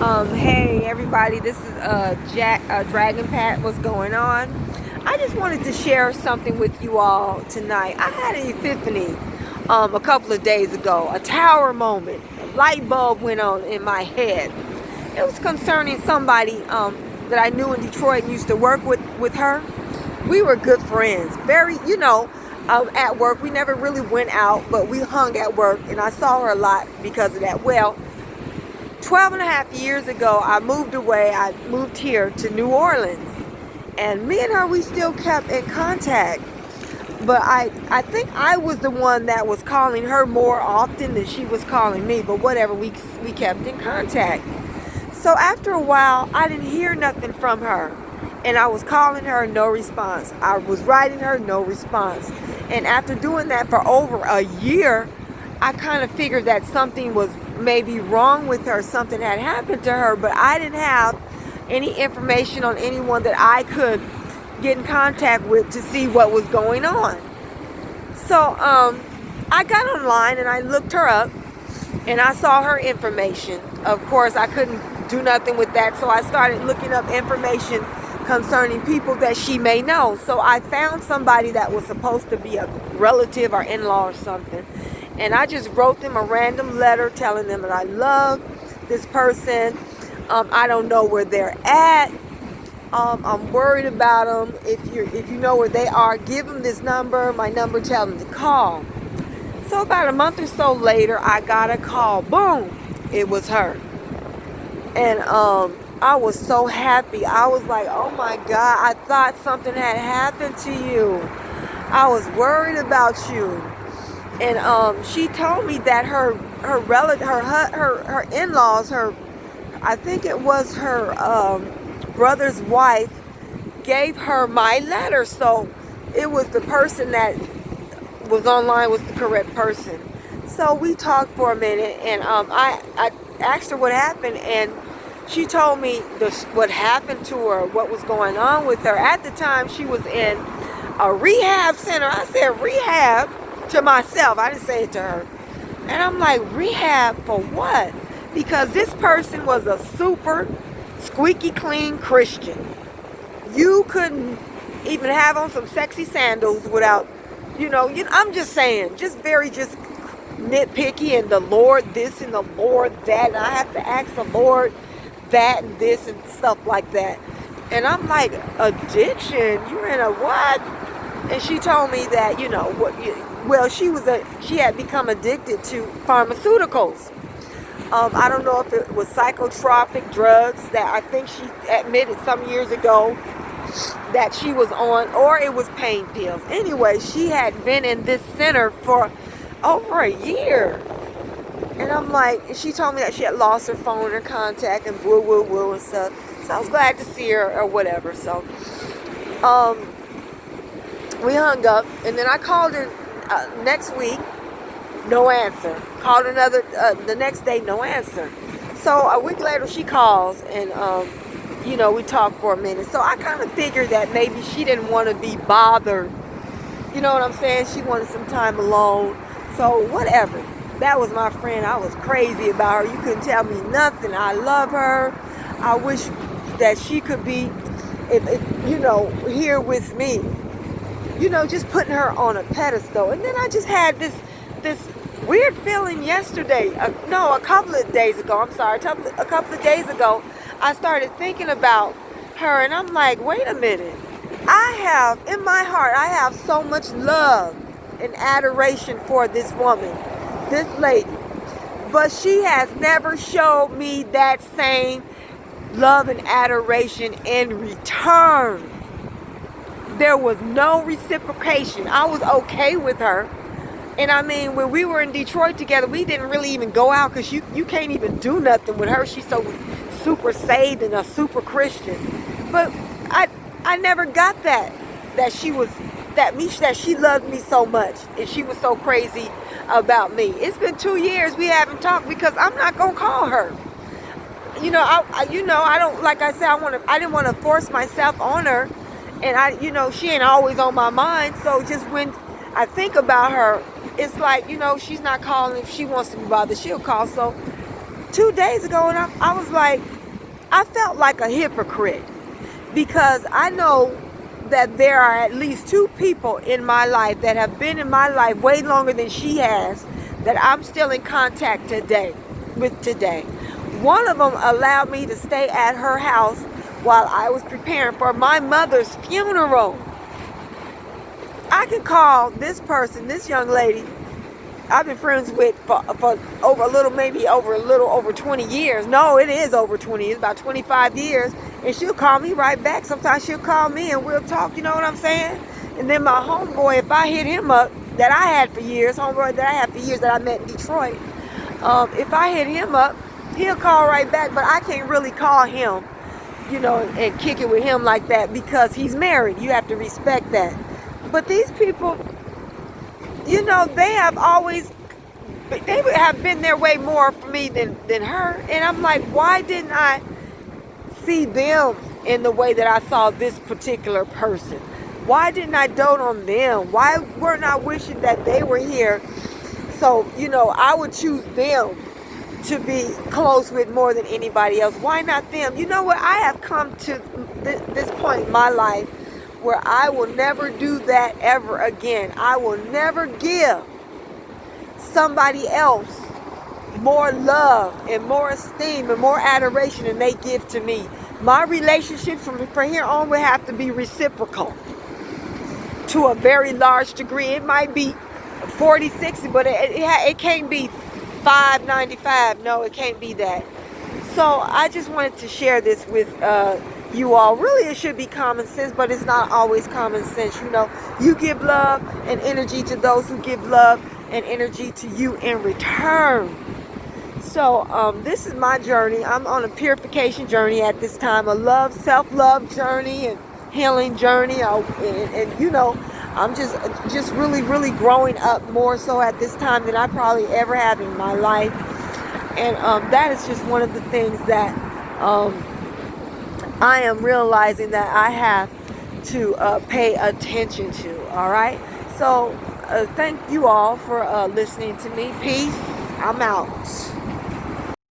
Hey everybody, this is Dragon Pat. What's going on? I just wanted to share something with you all tonight. I had an epiphany a couple of days ago, a tower moment. A light bulb went on in my head. It was concerning somebody that I knew in Detroit and used to work with her. We were good friends. Very, at work. We never really went out, but we hung at work, and I saw her a lot because of that. Well, 12 and a half years ago, I moved away. I moved here to New Orleans. And me and her, we still kept in contact. But I think I was the one that was calling her more often than she was calling me. But whatever, we kept in contact. So after a while, I didn't hear nothing from her. And I was calling her, no response. I was writing her, no response. And after doing that for over a year, I kind of figured that something was maybe wrong with her, something had happened to her, but I didn't have any information on anyone that I could get in contact with to see what was going on. So I got online and I looked her up and I saw her information. Of course, I couldn't do nothing with that, so I started looking up information concerning people that she may know. So I found somebody that was supposed to be a relative or in-law or something. And I just wrote them a random letter telling them that I love this person. I don't know where they're at. I'm worried about them. If you know where they are, give them this number, my number, tell them to call. So about a month or so later, I got a call. Boom, it was her. And I was so happy. I was like, oh my God, I thought something had happened to you. I was worried about you. And she told me that her in-laws, I think it was her brother's wife, gave her my letter. So it was the person that was online was the correct person. So we talked for a minute, and I asked her what happened, and she told me what happened to her, what was going on with her. At the time, she was in a rehab center. I said, rehab? To myself, I didn't say it to her. And I'm like, rehab for what? Because this person was a super squeaky clean Christian. You couldn't even have on some sexy sandals without, I'm just saying, just nitpicky, and the Lord this and the Lord that, and I have to ask the Lord that and this and stuff like that. And I'm like, addiction? You're in a what? And she told me that, she had become addicted to pharmaceuticals. I don't know if it was psychotropic drugs that I think she admitted some years ago that she was on, or it was pain pills. Anyway, she had been in this center for over a year. And I'm like, she told me that she had lost her phone, her contact, and woo and stuff. So I was glad to see her or whatever. So, we hung up, and then I called her next week, no answer. Called another the next day, no answer. So a week later, she calls, and we talked for a minute. So I kind of figured that maybe she didn't want to be bothered. You know what I'm saying? She wanted some time alone. So whatever. That was my friend. I was crazy about her. You couldn't tell me nothing. I love her. I wish that she could be, here with me. Just putting her on a pedestal. And then I just had this weird feeling yesterday. A couple of days ago. I'm sorry. A couple of days ago, I started thinking about her. And I'm like, wait a minute. In my heart, I have so much love and adoration for this woman, this lady. But she has never showed me that same love and adoration in return. There was no reciprocation. I was okay with her. And I mean, when we were in Detroit together, we didn't really even go out because you can't even do nothing with her. She's so super saved and a super Christian. But I never got that she loved me so much and she was so crazy about me. It's been 2 years we haven't talked because I'm not gonna call her. I don't, like I said, I didn't want to force myself on her. And she ain't always on my mind. So just when I think about her, it's like, she's not calling. If she wants to be bothered, she'll call. So 2 days ago, and I was like, I felt like a hypocrite because I know that there are at least two people in my life that have been in my life way longer than she has, that I'm still in contact with today. One of them allowed me to stay at her house while I was preparing for my mother's funeral. I can call this person, this young lady, I've been friends with for over a little over 20 years. No, it is over 20 years, about 25 years. And she'll call me right back. Sometimes she'll call me and we'll talk, you know what I'm saying? And then my homeboy, if I hit him up, that I had for years, homeboy that I had for years that I met in Detroit, if I hit him up, he'll call right back, but I can't really call him, and kick it with him like that because he's married. You have to respect that. But these people, they have been there way more for me than her. And I'm like, why didn't I see them in the way that I saw this particular person? Why didn't I dote on them? Why weren't I wishing that they were here? So, I would choose them to be close with more than anybody else. Why not them? You know what? I have come to this point in my life where I will never do that ever again. I will never give somebody else more love and more esteem and more adoration than they give to me. My relationship from here on will have to be reciprocal to a very large degree. It might be 40, 60, but it can't be 5.95. No, it can't be that. So I just wanted to share this with you all. Really, it should be common sense, but it's not always common sense. You give love and energy to those who give love and energy to you in return. So this is my journey. I'm on a purification journey at this time, a self-love journey and healing journey. I'm just really, really growing up more so at this time than I probably ever have in my life. And that is just one of the things that I am realizing that I have to pay attention to. All right. So thank you all for listening to me. Peace. I'm out.